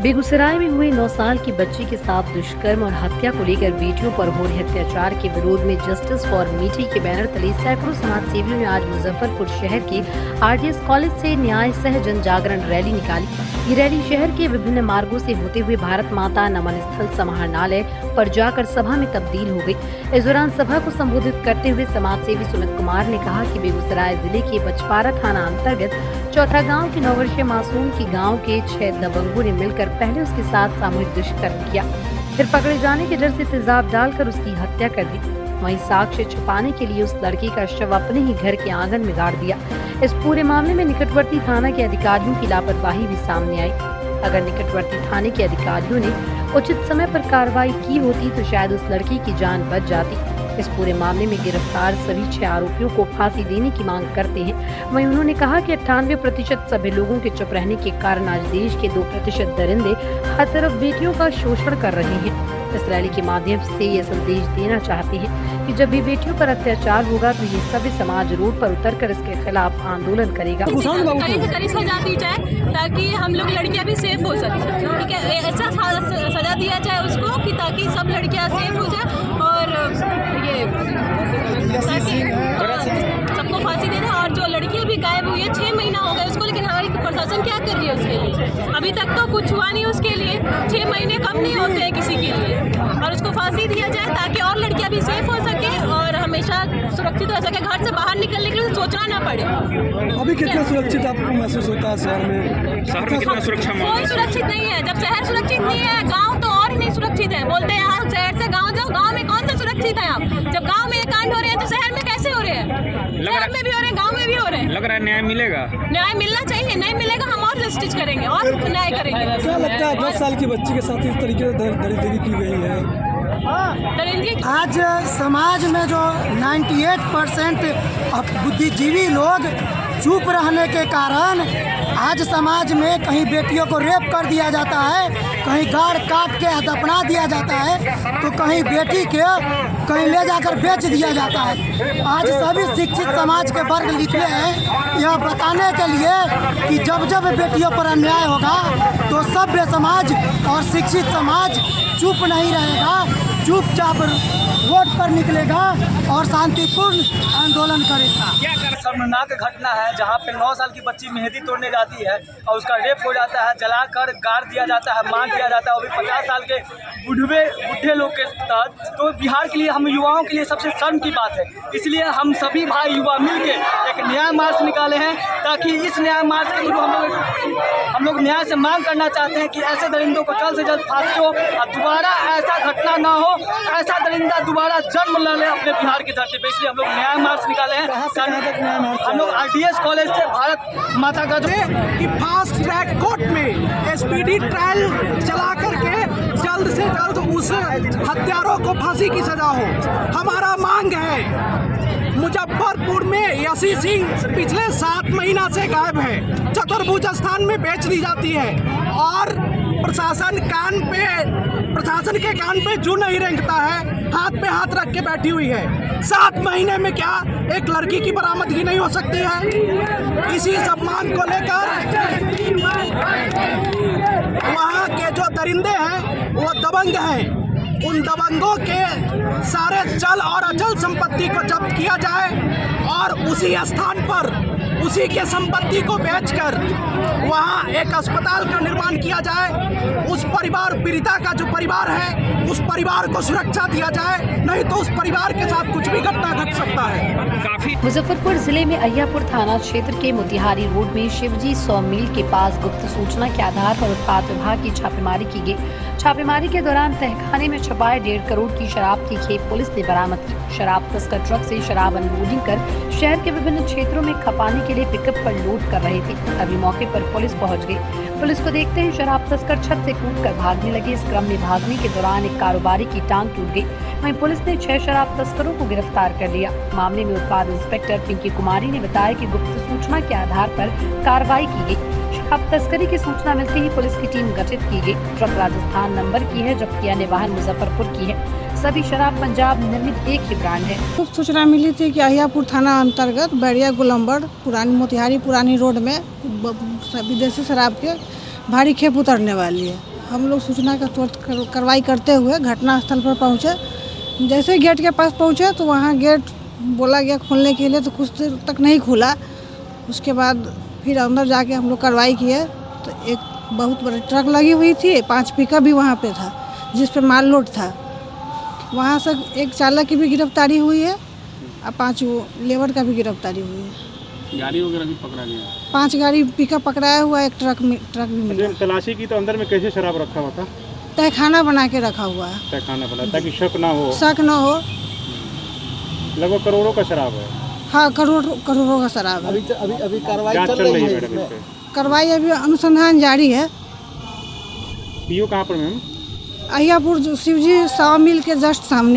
बेगूसराय में हुए 9 साल की बच्ची के साथ दुष्कर्म और हत्या को लेकर बेटियों पर हो रहे अत्याचार के विरोध में जस्टिस फॉर मीठी के बैनर तले सैकड़ों समाज सेवियों ने आज मुजफ्फरपुर शहर के आरडीएस कॉलेज से न्याय सह जन जागरण रैली निकाली। ये रैली शहर के विभिन्न मार्गों से होते हुए भारत माता नमन स्थल समाहरणालय पर जाकर सभा में तब्दील हो गई। इस दौरान सभा को संबोधित करते हुए समाज सेवी सुमित कुमार ने कहा कि बेगूसराय जिले के बचपारा थाना अंतर्गत चौथा गांव की 9 वर्षीय मासूम की गांव के 6 दबंगों ने मिलकर पहले उसके साथ सामूहिक दुष्कर्म किया, फिर पकड़े जाने के डर से तेजाब डालकर उसकी हत्या कर दी। वहीं साक्ष्य छुपाने के लिए उस लड़की का शव अपने ही घर के आंगन में गाड़ दिया। इस पूरे मामले में निकटवर्ती थाना के अधिकारियों की लापरवाही भी सामने आई। अगर निकटवर्ती थाने के अधिकारियों ने उचित समय पर कार्रवाई की होती तो शायद उस लड़की की जान बच जाती। इस पूरे मामले में गिरफ्तार सभी 6 आरोपियों को फांसी देने की मांग करते हैं। वहीं उन्होंने कहा कि 98% सभी लोगों के चुप रहने के कारण आज देश के 2% दरिंदे हर तरफ बेटियों का शोषण कर रहे हैं। इस रैली के माध्यम से ये संदेश देना चाहते हैं कि जब भी बेटियों पर अत्याचार होगा तो ये सभी समाज रोड पर उतरकर इसके खिलाफ आंदोलन करेगा। कड़ी सजा दी जाए ताकि हम लोग लड़कियां भी सेफ हो सके। ठीक है, ऐसा सजा दिया जाए उसको कि ताकि सब लड़कियां सेफ हो जाए और ये सबको फांसी दे दें। और जो लड़कियां भी गायब हुई है 6 महीना हो गए उसको, लेकिन हमारी प्रशासन क्या कर रही है उसके लिए? अभी तक तो कुछ हुआ नहीं उसके लिए। 6 महीने कम नहीं होते हैं किसी के लिए, और उसको फांसी दिया जाए ताकि और लड़कियां भी सेफ हो सके और हमेशा सुरक्षित रह सके, घर से बाहर निकलने के लिए सोचना ना पड़े। अभी कितना सुरक्षित आपको महसूस होता है शहर में? शहर में कितना सुरक्षा? कोई सुरक्षित नहीं है। जब शहर सुरक्षित नहीं है, गाँव तो और ही नहीं सुरक्षित है। बोलते हैं यहाँ शहर से गाँव जाओ, गाँव में कौन सा सुरक्षित है आप? जब गाँव में ये कांड हो रहे हैं तो शहर में कैसे हो रहे हैं? शहर में भी हो रहे हैं, गाँव में भी हो रहे हैं। लग रहा है न्याय मिलेगा? न्याय मिलना चाहिए। नहीं मिलेगा हम और जस्टिस करेंगे और न्याय करेंगे। क्या लगता है 10 साल की बच्ची के साथ इस तरीके से दरिंदगी की गई है? आज समाज में जो 98% बुद्धिजीवी लोग चुप रहने के कारण आज समाज में कहीं बेटियों को रेप कर दिया जाता है, कहीं गाड़ काट के दफना दिया जाता है, तो कहीं बेटी के कहीं ले जाकर बेच दिया जाता है। आज सभी शिक्षित समाज के वर्ग निकले हैं यह बताने के लिए कि जब जब बेटियों पर अन्याय होगा तो सभ्य समाज और शिक्षित समाज चुप नहीं रहेगा, चुपचाप रोड पर निकलेगा और शांतिपूर्ण आंदोलन करेगा। शर्मनाक घटना है जहां पे 9 साल की बच्ची मेहंदी तोड़ने जाती है और उसका रेप हो जाता है, जलाकर गाड़ दिया जाता है, मार दिया जाता है, वो भी 50 साल के बुढ़े लोग के तहत। तो बिहार के लिए, हम युवाओं के लिए सबसे शर्म की बात है। इसलिए हम सभी भाई युवा मिलके एक न्याय मार्च निकाले हैं ताकि इस न्याय मार्च के थ्रू हम लोग न्याय से मांग करना चाहते हैं कि ऐसे दरिंदों को जल्द से जल्द फांसी हो और दोबारा ऐसा घटना ना हो, ऐसा दरिंदा दोबारा जन्म न ले अपने बिहार की धरती पे। इसलिए हम लोग न्याय मार्च निकाले हैं। हम लोग आरडीएस कॉलेज से भारत माता का कि फास्ट ट्रैक कोर्ट में स्पीडी ट्रायल चला करके जल्द से जल्द उस हत्यारों को फांसी की सजा हो। हमारा मांग है, मुजफ्फरपुर में यशी सिंह पिछले 7 महीना से गायब है, चतुर्भुज स्थान में बेच दी जाती है और प्रशासन के कान पे जू नहीं रेंगता है, हाथ पे हाथ रख के बैठी हुई है। 7 महीने में क्या एक लड़की की बरामदगी नहीं हो सकती है? इसी सम्मान को लेकर वहाँ के जो दरिंदे हैं वो दबंग हैं, उन दबंगों के सारे चल और अचल संपत्ति को जब्त किया जाए और उसी स्थान पर उसी के संपत्ति को बेचकर वहाँ एक अस्पताल का निर्माण किया जाए। उस परिवार, पीड़िता का जो परिवार है, उस परिवार को सुरक्षा दिया जाए, नहीं तो उस परिवार के साथ कुछ भी घटना घट सकता है। मुजफ्फरपुर जिले में अय्यापुर थाना क्षेत्र के मोतिहारी रोड में शिवजी सौ मील के पास गुप्त सूचना के आधार पर उत्पाद विभाग की छापेमारी की गई। छापेमारी के दौरान तहखाने में छुपाए 1.5 करोड़ की शराब की खेप पुलिस ने बरामद की। शराब तस्कर ट्रक से शराब अनलोडिंग कर शहर के विभिन्न क्षेत्रों में खपाने के लिए पिकअप पर लोड कर रहे थे। तभी मौके पर पुलिस पहुंच गई। पुलिस को देखते ही शराब तस्कर छत से कूदकर भागने लगे। इस क्रम में भागने के दौरान एक कारोबारी की टांग टूट गई। वहीं पुलिस ने 6 शराब तस्करों को गिरफ्तार कर लिया। मामले में उत्पाद इंस्पेक्टर पिंकी कुमारी ने बताया कि गुप्त सूचना के आधार पर कार्रवाई की गई। शराब तस्करी की सूचना मिलते ही पुलिस की टीम गठित की गई। ट्रक राजस्थान नंबर की है जबकि अन्य वाहन मुजफ्फरपुर की है। सभी शराब पंजाब निर्मित एक ही ब्रांड है। कुछ सूचना मिली थी कि अय्यापुर थाना अंतर्गत बैरिया गोलम्बर मोतिहारी पुरानी रोड में विदेशी शराब के भारी खेप उतरने वाली है। हम लोग सूचना का तुरंत कार्रवाई करते हुए घटनास्थल पर पहुँचे। जैसे ही गेट के पास पहुँचे तो वहाँ गेट बोला गया खोलने के लिए, तो कुछ देर तक नहीं खुला। उसके बाद फिर अंदर जाके हम लोग कार्रवाई किए तो एक बहुत बड़ी ट्रक लगी हुई थी, 5 पिकअप भी वहाँ पे था जिस पे माल लोड था। वहाँ से एक चालक की भी गिरफ्तारी हुई है और 5 लेबर का भी गिरफ्तारी हुई है। गाड़ी वगैरह भी पकड़ा गया? 5 गाड़ी पिकअप पकड़ाया हुआ, एक ट्रक भी मिला। तलाशी की तो अंदर में कैसे शराब रखा हुआ था? तहखाना बना के रखा हुआ है। तहखाना बना ताकि शक ना हो। शक न हो। लगभग करोड़ों का शराब है। हाँ, करोड़ों का शराब है। अभी कार्रवाई जांच चल रही है मैडम इस पे? कार्रवाई अभी अनुसंधान जारी है। पीओ कहाँ पर मैम? अहियापुर शिवजी सावा मिल के जस्ट सामने है।